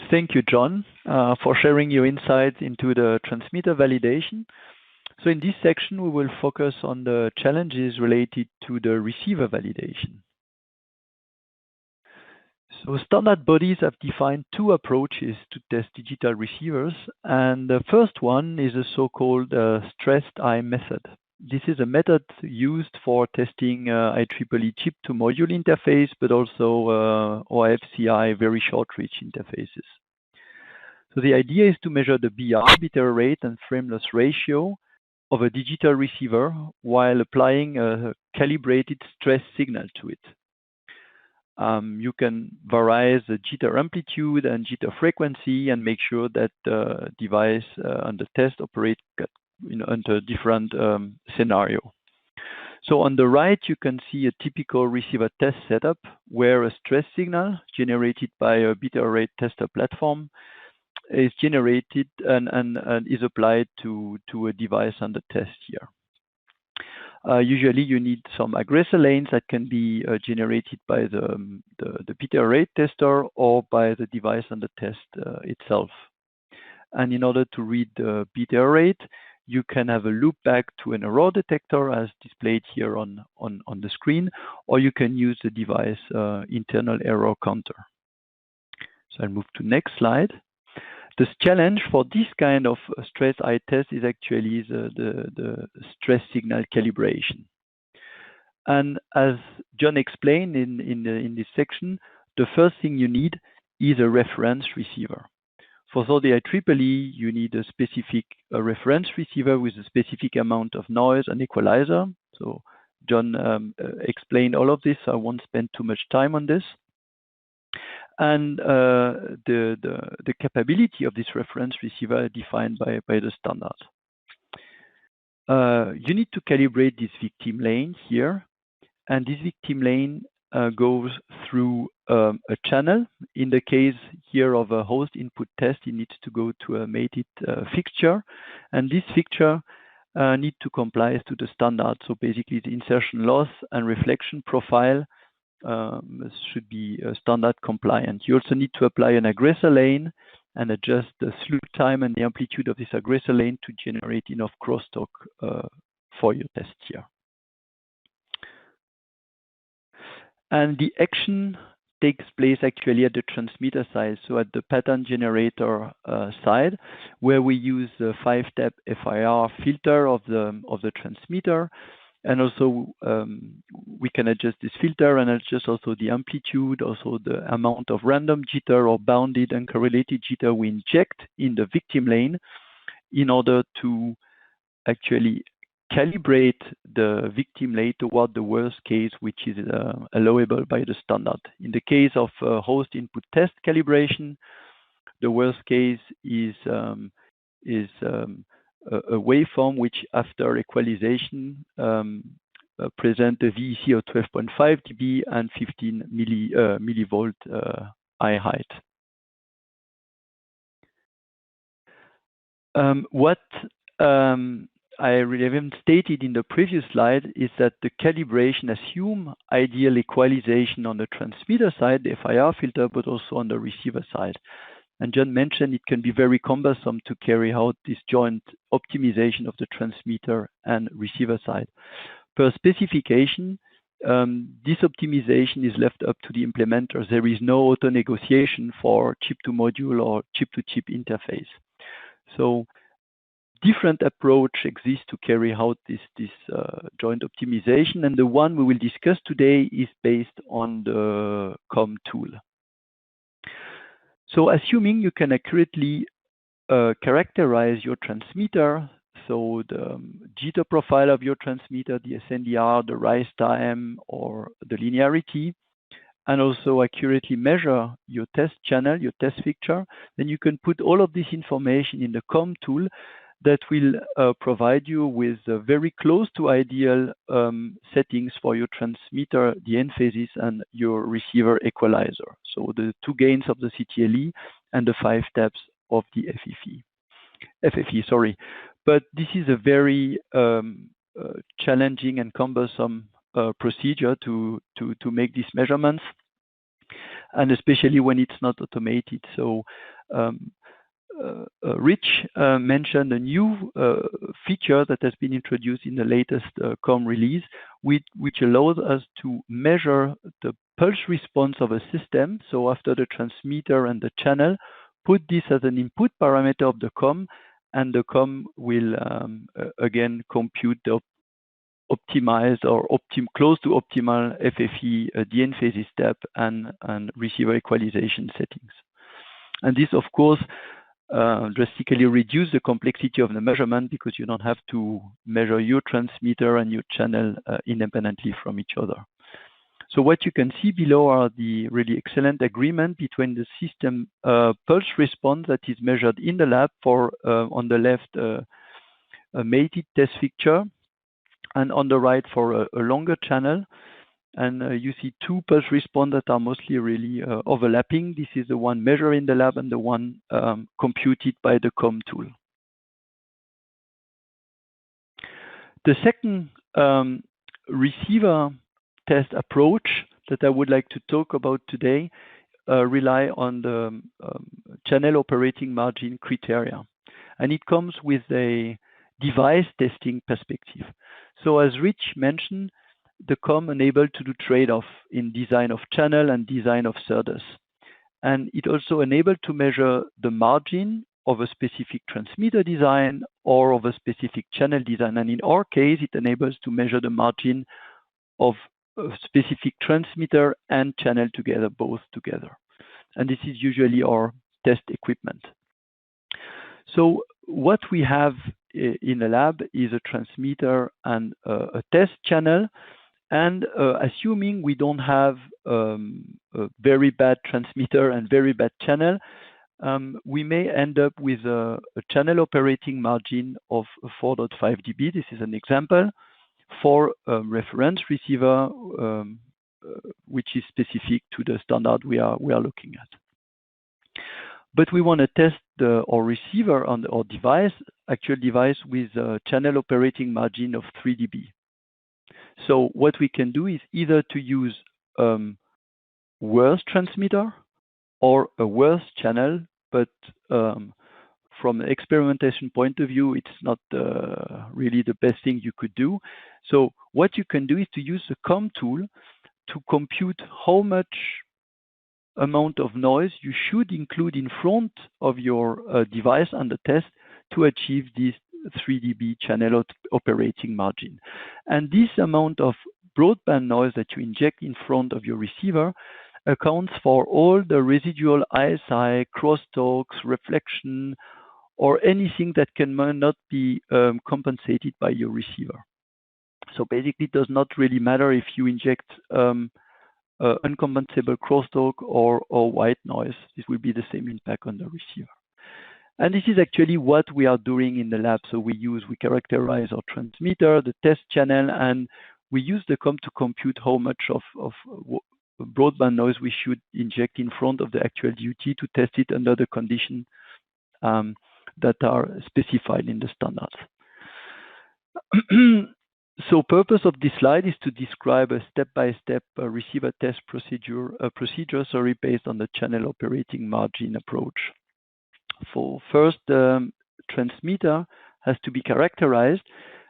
Thank you, John, for sharing your insights into the transmitter validation. So in this section, we will focus on the challenges related to the receiver validation. So standard bodies have defined two approaches to test digital receivers, and the first one is a so-called stressed eye method. This is a method used for testing IEEE chip-to-module interface, but also OIF-CEI very short reach interfaces. So the idea is to measure the BR, bit error rate, and frame loss ratio of a digital receiver while applying a calibrated stress signal to it. You can vary the jitter amplitude and jitter frequency and make sure that the device under test operates under different scenario. So on the right, you can see a typical receiver test setup where a stress signal generated by a bit error rate tester platform is generated and is applied to a device under test here. Usually you need some aggressor lanes that can be generated by the bit error rate tester or by the device under test itself. And in order to read the bit error rate, you can have a loop back to an error detector as displayed here on the screen, or you can use the device internal error counter. So I'll move to next slide. The challenge for this kind of stress eye test is actually the stress signal calibration. And as John explained in this section, the first thing you need is a reference receiver. For the IEEE, you need a specific reference receiver with a specific amount of noise and equalizer. So John explained all of this. I won't spend too much time on this. And the capability of this reference receiver is defined by the standard. You need to calibrate this victim lane here. And this victim lane goes through a channel. In the case here of a host input test, it needs to go to a mated fixture. And this fixture needs to comply to the standard. So basically, the insertion loss and reflection profile should be standard compliant. You also need to apply an aggressor lane and adjust the slew time and the amplitude of this aggressor lane to generate enough crosstalk for your test here. And the action takes place actually at the transmitter side, so at the pattern generator side, where we use the 5-step FIR filter of the transmitter. And also we can adjust this filter and adjust also the amplitude, also the amount of random jitter or bounded and correlated jitter we inject in the victim lane in order to actually calibrate the victim lane toward the worst case, which is allowable by the standard. In the case of host input test calibration, the worst case is a waveform which, after equalization, present a VEC of 12.5 dB and 15 millivolt eye height. What I haven't stated in the previous slide is that the calibration assumes ideal equalization on the transmitter side, the FIR filter, but also on the receiver side. And John mentioned it can be very cumbersome to carry out this joint optimization of the transmitter and receiver side. Per specification, this optimization is left up to the implementers. There is no auto negotiation for chip-to-module or chip-to-chip interface. So different approach exists to carry out this joint optimization, and the one we will discuss today is based on the COM tool. So assuming you can accurately characterize your transmitter, so the jitter profile of your transmitter, the SNDR, the rise time, or the linearity, and also accurately measure your test channel, your test fixture, then you can put all of this information in the COM tool that will provide you with very close to ideal settings for your transmitter, the end phases, and your receiver equalizer. So the 2 gains of the CTLE and the 5 steps of the FFE, sorry. But this is a very challenging and cumbersome procedure to make these measurements, and especially when it's not automated. So Rich mentioned a new feature that has been introduced in the latest COM release, which allows us to measure the pulse response of a system. So after the transmitter and the channel, put this as an input parameter of the COM, and the COM will again compute the optimized or close to optimal FFE DN phase step and receiver equalization settings. And this, of course, drastically reduce the complexity of the measurement, because you don't have to measure your transmitter and your channel independently from each other. So what you can see below are the really excellent agreement between the system pulse response that is measured in the lab for, on the left, a mated test fixture, and on the right for a longer channel. And you see 2 pulse response that are mostly really overlapping. This is the one measured in the lab and the one computed by the COM tool. The second receiver test approach that I would like to talk about today rely on the channel operating margin criteria. And it comes with a device testing perspective. So as Rich mentioned, the COM enabled to do trade-off in design of channel and design of SerDes. And it also enabled to measure the margin of a specific transmitter design or of a specific channel design. And in our case, it enables to measure the margin of a specific transmitter and channel together, both together. And this is usually our test equipment. So what we have in the lab is a transmitter and a test channel. And assuming we don't have a very bad transmitter and very bad channel, we may end up with a channel operating margin of 4.5 dB. This is an example for a reference receiver, which is specific to the standard we are looking at. But we want to test our receiver on our actual device with a channel operating margin of 3 dB. So what we can do is either to use worse transmitter or a worse channel, but from an experimentation point of view, it's not really the best thing you could do. So what you can do is to use the COM tool to compute how much amount of noise you should include in front of your device and the test to achieve this 3 dB channel operating margin. And this amount of broadband noise that you inject in front of your receiver accounts for all the residual ISI, crosstalks, reflection, or anything that not be compensated by your receiver. So basically, it does not really matter if you inject uncompensable crosstalk or white noise. This will be the same impact on the receiver. And this is actually what we are doing in the lab. So we characterize our transmitter, the test channel, and we use the COM to compute how much of broadband noise we should inject in front of the actual DUT to test it under the conditions that are specified in the standards. So purpose of this slide is to describe a step-by-step receiver test procedure based on the channel operating margin approach. For first, the transmitter has to be characterized,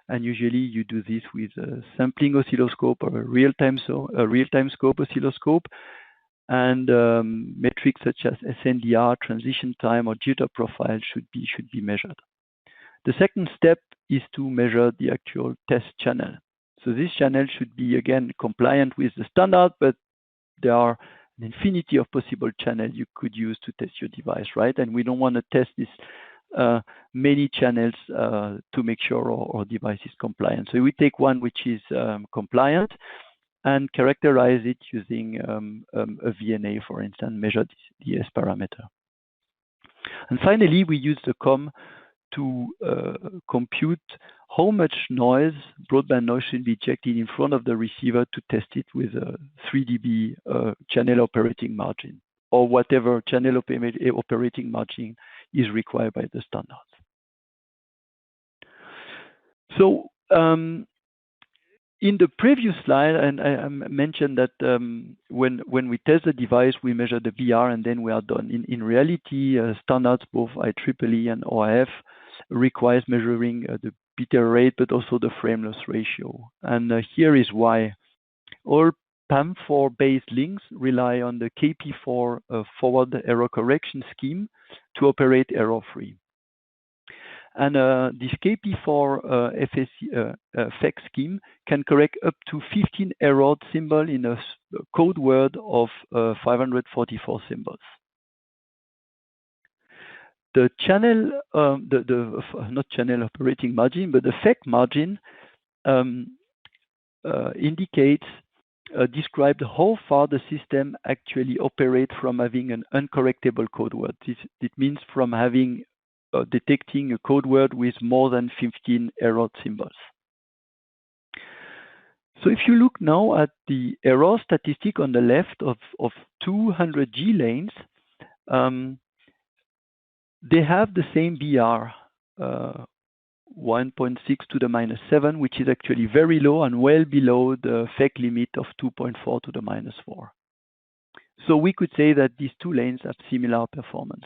and usually you do this with a sampling oscilloscope or a real-time scope oscilloscope, and metrics such as SNDR, transition time, or jitter profile should be measured. The second step is to measure the actual test channel. So this channel should be, again, compliant with the standard, but there are an infinity of possible channels you could use to test your device, right? And we don't want to test this many channels to make sure our device is compliant. So we take one which is compliant and characterize it using a VNA, for instance, measure the S parameter. And finally, we use the COM to compute how much noise, broadband noise, should be injected in front of the receiver to test it with a 3 dB channel operating margin, or whatever channel operating margin is required by the standards. So in the previous slide, and I mentioned that when we test the device, we measure the BR and then we are done. In reality, standards, both IEEE and OIF, requires measuring the bit error rate, but also the frame loss ratio. And here is why. All PAM4 based links rely on the KP4 forward error correction scheme to operate error-free. And this KP4 FX scheme can correct up to 15 error symbols in a code word of 544 symbols. The channel, not channel operating margin, but the FEC margin describes how far the system actually operates from having an uncorrectable code word. It means from having detecting a code word with more than 15 error symbols. So if you look now at the error statistic on the left of 200G lanes, they have the same BR, 1.6 to the -7, which is actually very low and well below the FEC limit of 2.4 to the -4. So we could say that these two lanes have similar performance.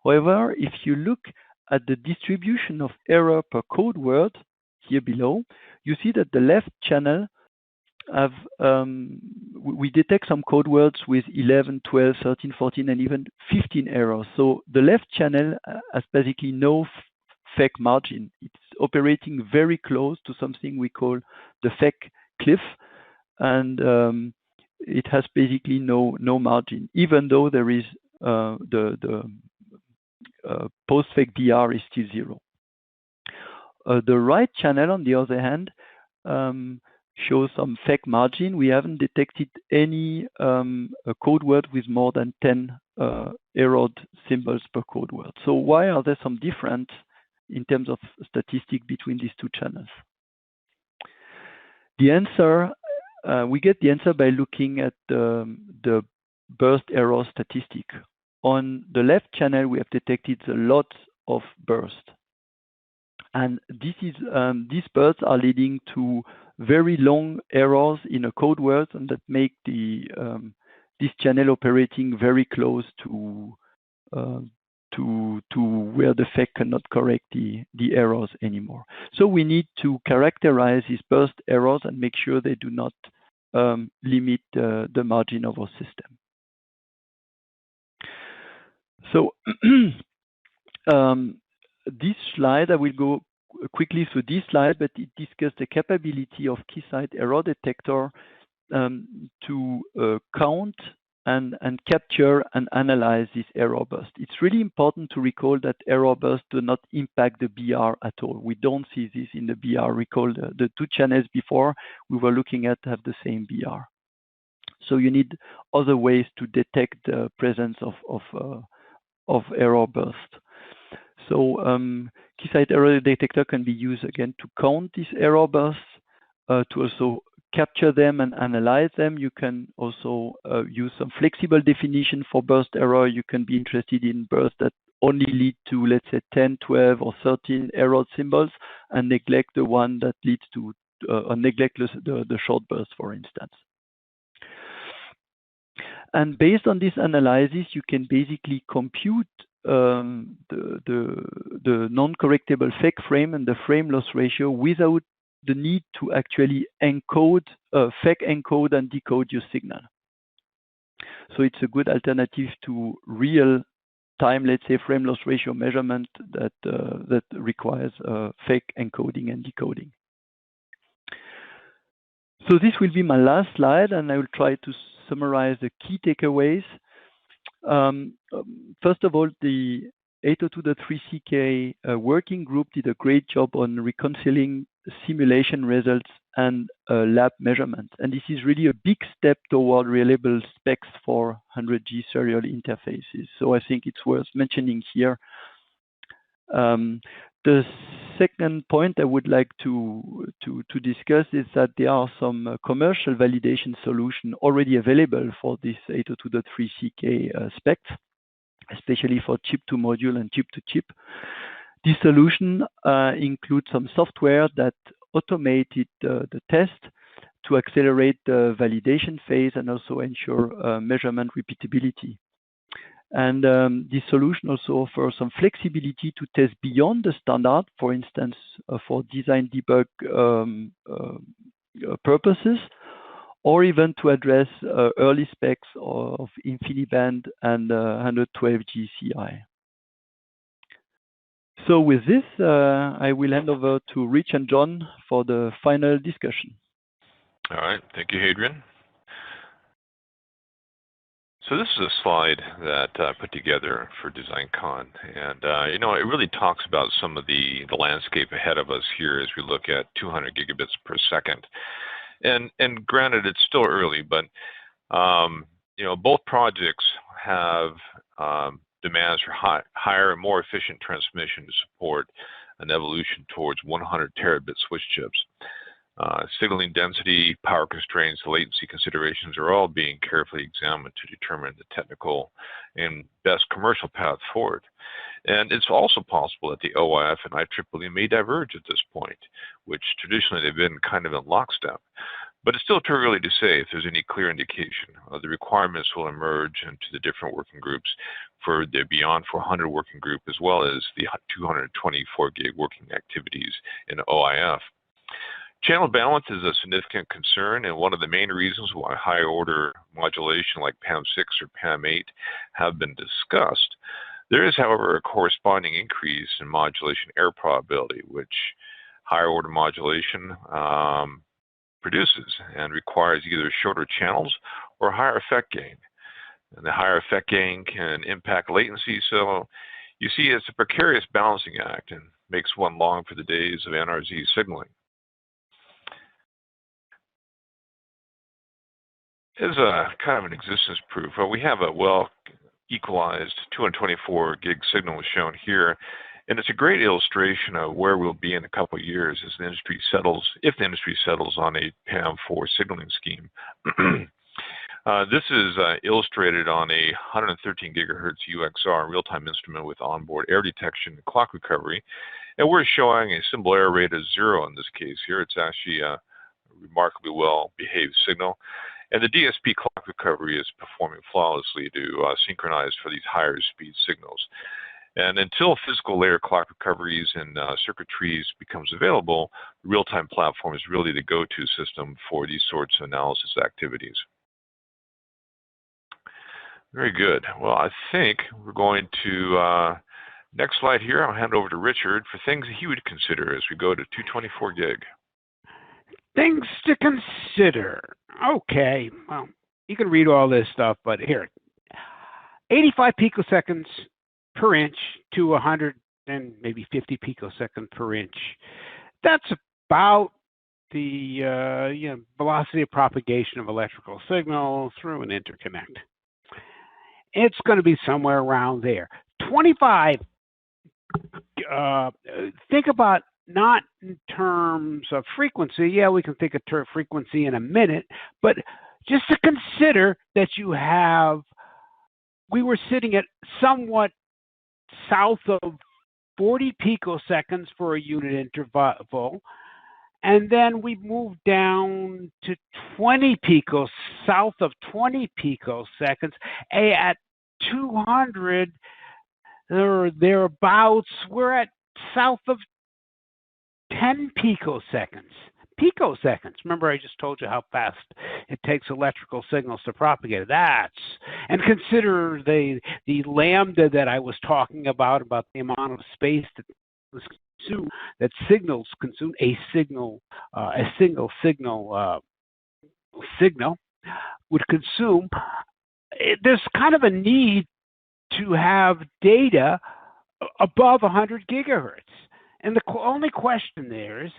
However, if you look at the distribution of error per code word here below, you see that the left channel have, we detect some code words with 11, 12, 13, 14, and even 15 errors. So the left channel has basically no FEC margin. It's operating very close to something we call the FEC cliff, and it has basically no margin, even though there is the post-fake BR is still 0. The right channel, on the other hand, shows some fake margin. We haven't detected any code word with more than 10 errored symbols per code word. So why are there some difference in terms of statistic between these two channels? The answer, we get the answer by looking at the burst error statistic. On the left channel, we have detected a lot of bursts. And this is, these bursts are leading to very long errors in a code word, and that make the this channel operating very close to where the FEC cannot correct the errors anymore. So we need to characterize these burst errors and make sure they do not limit the margin of our system. So this slide, I will go quickly through this slide, but it discusses the capability of Keysight error detector to count and capture and analyze this error burst. It's really important to recall that error bursts do not impact the BR at all. We don't see this in the BR. Recall the two channels before we were looking at have the same BR. So you need other ways to detect the presence of error burst. So Keysight error detector can be used again to count these error bursts, to also capture them and analyze them. You can also use some flexible definition for burst error. You can be interested in bursts that only lead to, let's say, 10, 12, or 13 error symbols, and neglect the one that leads to, neglect the short burst, for instance. And based on this analysis, you can basically compute the non-correctable fake frame and the frame loss ratio without the need to actually encode, fake encode and decode your signal. So it's a good alternative to real time, let's say, frame loss ratio measurement that requires fake encoding and decoding. So this will be my last slide, and I will try to summarize the key takeaways. First of all, the 802.3ck working group did a great job on reconciling simulation results and lab measurements. And this is really a big step toward reliable specs for 100G serial interfaces. So I think it's worth mentioning here. The second point I would like to discuss is that there are some commercial validation solutions already available for this 802.3ck specs, especially for chip-to-module and chip-to-chip. This solution includes some software that automated the test to accelerate the validation phase and also ensure measurement repeatability. And this solution also offers some flexibility to test beyond the standard, for instance, for design debug purposes, or even to address early specs of InfiniBand and 112G CI. So with this, I will hand over to Rich and John for the final discussion. All right, thank you, Hadrien. So this is a slide that I put together for DesignCon, and you know, it really talks about some of the landscape ahead of us here as we look at 200 gigabits per second. And granted, it's still early, but you know, both projects have demands for higher and more efficient transmission to support an evolution towards 100 terabit switch chips. Signaling density, power constraints, latency considerations are all being carefully examined to determine the technical and best commercial path forward. And it's also possible that the OIF and IEEE may diverge at this point, which traditionally they've been kind of in lockstep. But it's still too early to say if there's any clear indication. The requirements will emerge into the different working groups for the Beyond 400 working group, as well as the 224 gig working activities in OIF. Channel balance is a significant concern, and one of the main reasons why higher order modulation like PAM6 or PAM8 have been discussed. There is, however, a corresponding increase in modulation error probability, which higher order modulation produces and requires either shorter channels or higher effect gain. And the higher effect gain can impact latency, so you see it's a precarious balancing act and makes one long for the days of NRZ signaling. As a kind of an existence proof, well, we have a well-equalized 224 gig signal shown here, and it's a great illustration of where we'll be in a couple of years as the industry settles, if the industry settles on a PAM4 signaling scheme. This is illustrated on a 113 gigahertz UXR real-time instrument with onboard error detection and clock recovery. And we're showing a symbol error rate of 0 in this case here. It's actually a remarkably well-behaved signal. And the DSP clock recovery is performing flawlessly to synchronize for these higher speed signals. And until physical layer clock recoveries and circuitries becomes available, the real-time platform is really the go-to system for these sorts of analysis activities. Very good. Well, I think we're going to, next slide here, I'll hand over to Richard for things that he would consider as we go to 224 gig. Things to consider. Okay, well, you can read all this stuff, but here, 85 picoseconds per inch to 100 and maybe 50 picoseconds per inch. That's about the velocity of propagation of electrical signal through an interconnect. It's going to be somewhere around there. 25, think about not in terms of frequency. Yeah, we can think of frequency in a minute, but just to consider that we were sitting at somewhat south of 40 picoseconds for a unit interval, and then we moved down to 20 picos, south of 20 picoseconds, at 200 or thereabouts, we're at south of 10 picoseconds. Picoseconds. Remember, I just told you how fast it takes electrical signals to propagate. And consider the lambda that I was talking about the amount of space that was consumed, that signals consume a single signal would consume. There's kind of a need to have data above 100 gigahertz. And the only question there is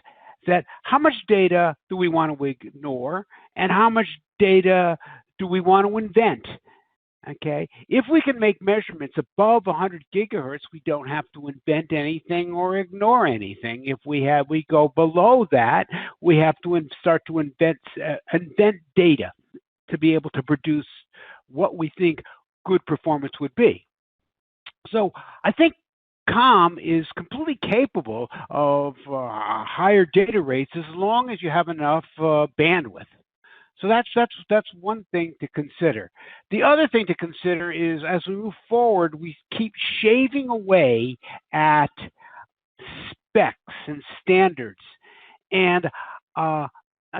that how much data do we want to ignore and how much data do we want to invent? Okay, if we can make measurements above 100 gigahertz, we don't have to invent anything or ignore anything. If we go below that, we have to start to invent data to be able to produce what we think good performance would be. So I think COM is completely capable of higher data rates as long as you have enough bandwidth. So that's one thing to consider. The other thing to consider is as we move forward, we keep shaving away at specs and standards. And I'll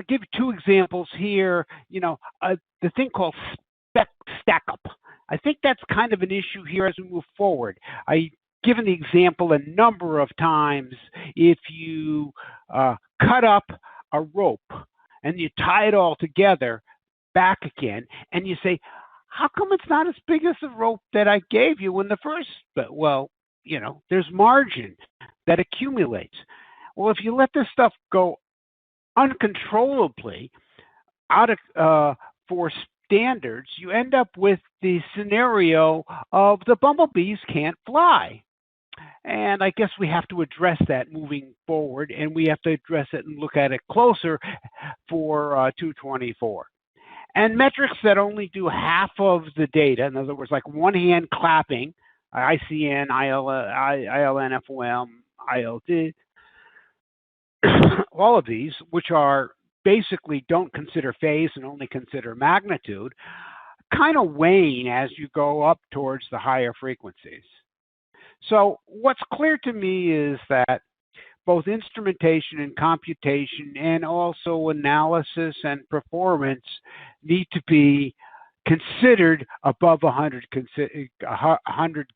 give you two examples here. The thing called spec stack-up. I think that's kind of an issue here as we move forward. I've given the example a number of times. If you cut up a rope and you tie it all together back again, and you say, how come it's not as big as the rope that I gave you in the first? Well, there's margin that accumulates. Well, if you let this stuff go uncontrollably out of for standards, you end up with the scenario of the bumblebees can't fly. And I guess we have to address that moving forward, and we have to address it and look at it closer for 224. And metrics that only do half of the data, in other words, like one hand clapping, ICN, ILN, FOM, ILD, all of these, which are basically don't consider phase and only consider magnitude, kind of wane as you go up towards the higher frequencies. So what's clear to me is that both instrumentation and computation and also analysis and performance need to be considered above 100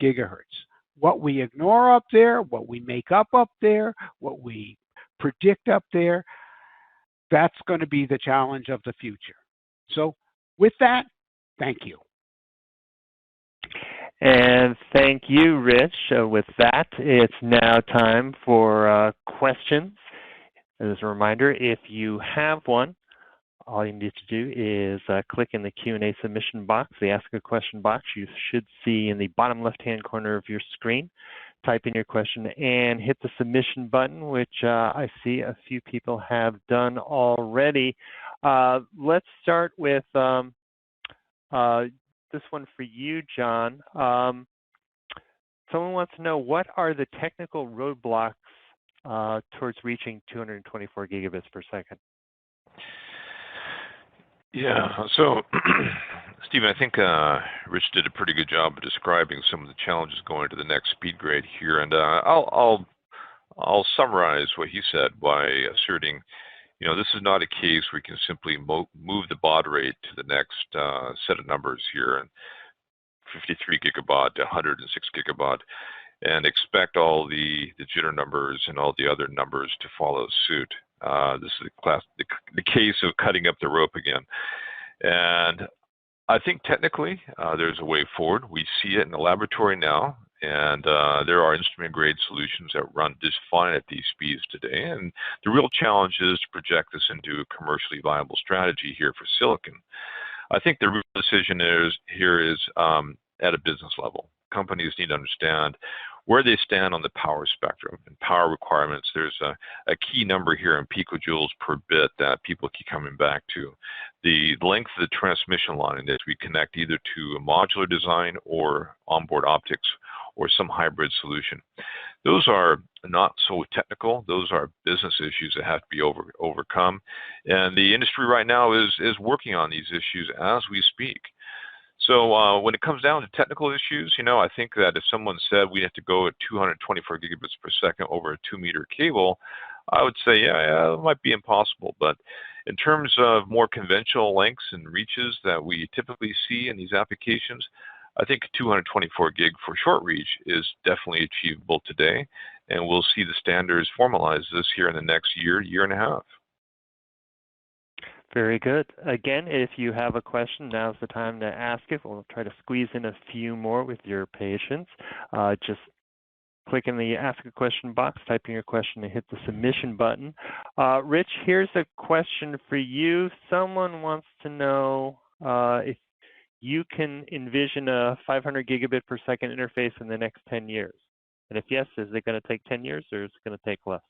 gigahertz. What we ignore up there, what we make up there, what we predict up there, that's going to be the challenge of the future. So with that, thank you. And thank you, Rich. With that, it's now time for questions. As a reminder, if you have one, all you need to do is click in the Q&A submission box, the Ask a Question box you should see in the bottom left-hand corner of your screen. Type in your question and hit the submission button, which I see a few people have done already. Let's start with this one for you, John. Someone wants to know, what are the technical roadblocks towards reaching 224 gigabits per second? Yeah, so Stephen, I think Rich did a pretty good job of describing some of the challenges going to the next speed grade here, and I'll summarize what he said by asserting, you know, this is not a case where you can simply move the baud rate to the next set of numbers here, and 53 gigabaud to 106 gigabaud, and expect all the jitter numbers and all the other numbers to follow suit. This is the case of cutting up the rope again. And I think technically there's a way forward. We see it in the laboratory now, and there are instrument grade solutions that run just fine at these speeds today. And the real challenge is to project this into a commercially viable strategy here for silicon. I think the real decision here is at a business level. Companies need to understand where they stand on the power spectrum and power requirements. There's a key number here in picojoules per bit that people keep coming back to. The length of the transmission line that we connect either to a modular design or onboard optics or some hybrid solution. Those are not so technical. Those are business issues that have to be overcome. And the industry right now is working on these issues as we speak. So when it comes down to technical issues, you know, I think that if someone said we have to go at 224 gigabits per second over a 2-meter cable, I would say, yeah, it might be impossible. But in terms of more conventional lengths and reaches that we typically see in these applications, I think 224 gig for short reach is definitely achievable today. And we'll see the standards formalize this here in the next year and a half. Very good. Again, if you have a question, now's the time to ask it. We'll try to squeeze in a few more with your patience. Just click in the Ask a Question box, type in your question, and hit the submission button. Rich, here's a question for you. Someone wants to know if you can envision a 500 gigabit per second interface in the next 10 years. And if yes, is it going to take 10 years or is it going to take less?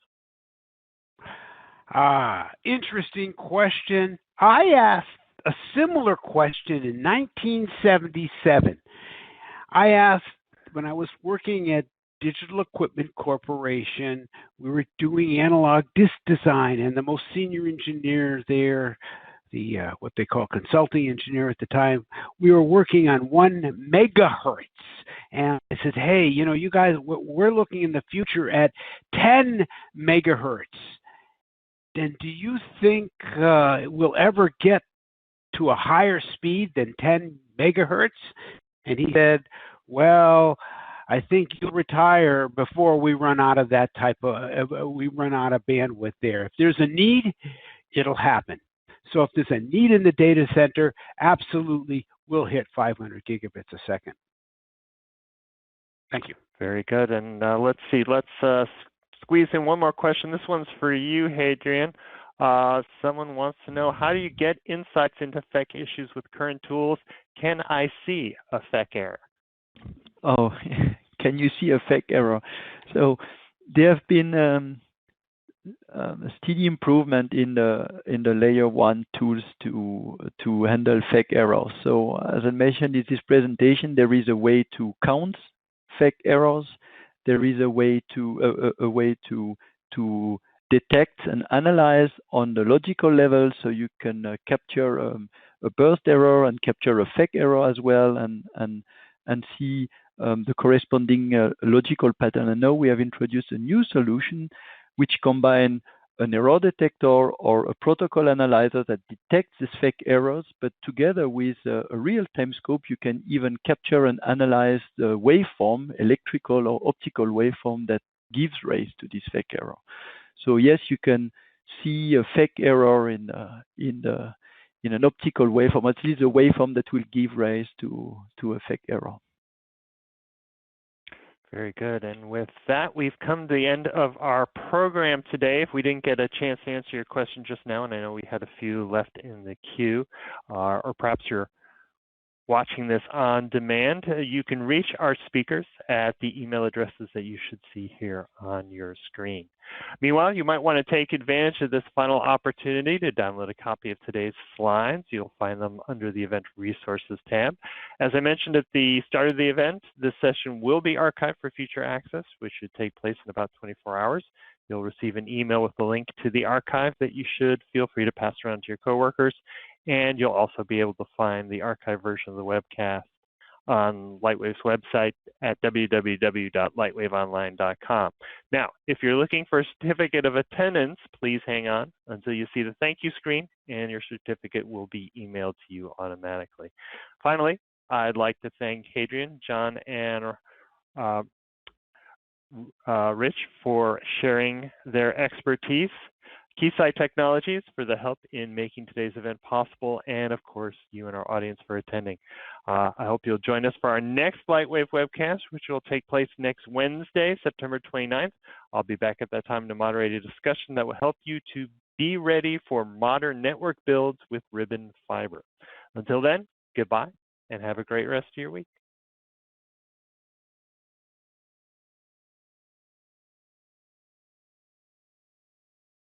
Interesting question. I asked a similar question in 1977. I asked, when I was working at Digital Equipment Corporation, we were doing analog disc design, and the most senior engineer there, the what they call consulting engineer at the time, we were working on 1 megahertz. And I said, hey, you know, you guys, we're looking in the future at 10 megahertz. And do you think we'll ever get to a higher speed than 10 megahertz? And he said, well, I think you'll retire before we run out of that type of, we run out of bandwidth there. If there's a need, it'll happen. So if there's a need in the data center, absolutely we'll hit 500 gigabits a second. Thank you. Very good. And let's see, let's squeeze in one more question. This one's for you, Hadrien. Someone wants to know, how do you get insights into FEC issues with current tools? Can I see a FEC error? Oh, can you see a FEC error? So there have been a steady improvement in the layer 1 tools to handle FEC errors. So as I mentioned in this presentation, there is a way to count FEC errors. There is a way to detect and analyze on the logical level, so you can capture a burst error and capture a FEC error as well, and see the corresponding logical pattern. And now we have introduced a new solution which combine an error detector or a protocol analyzer that detects these FEC errors, but together with a real-time scope, you can even capture and analyze the waveform, electrical or optical waveform that gives rise to this FEC error. So yes, you can see a fake error in an optical waveform, at least a waveform that will give rise to a fake error. Very good. And with that, we've come to the end of our program today. If we didn't get a chance to answer your question just now, and I know we had a few left in the queue, or perhaps you're watching this on demand, you can reach our speakers at the email addresses that you should see here on your screen. Meanwhile, you might want to take advantage of this final opportunity to download a copy of today's slides. You'll find them under the Event Resources tab. As I mentioned at the start of the event, this session will be archived for future access, which should take place in about 24 hours. You'll receive an email with a link to the archive that you should feel free to pass around to your coworkers. And you'll also be able to find the archived version of the webcast on Lightwave's website at www.lightwaveonline.com. Now, if you're looking for a certificate of attendance, please hang on until you see the thank you screen, and your certificate will be emailed to you automatically. Finally, I'd like to thank Hadrien, John, and Rich for sharing their expertise, Keysight Technologies for the help in making today's event possible, and of course, you and our audience for attending. I hope you'll join us for our next Lightwave webcast, which will take place next Wednesday, September 29th. I'll be back at that time to moderate a discussion that will help you to be ready for modern network builds with ribbon fiber. Until then, goodbye, and have a great rest of your week.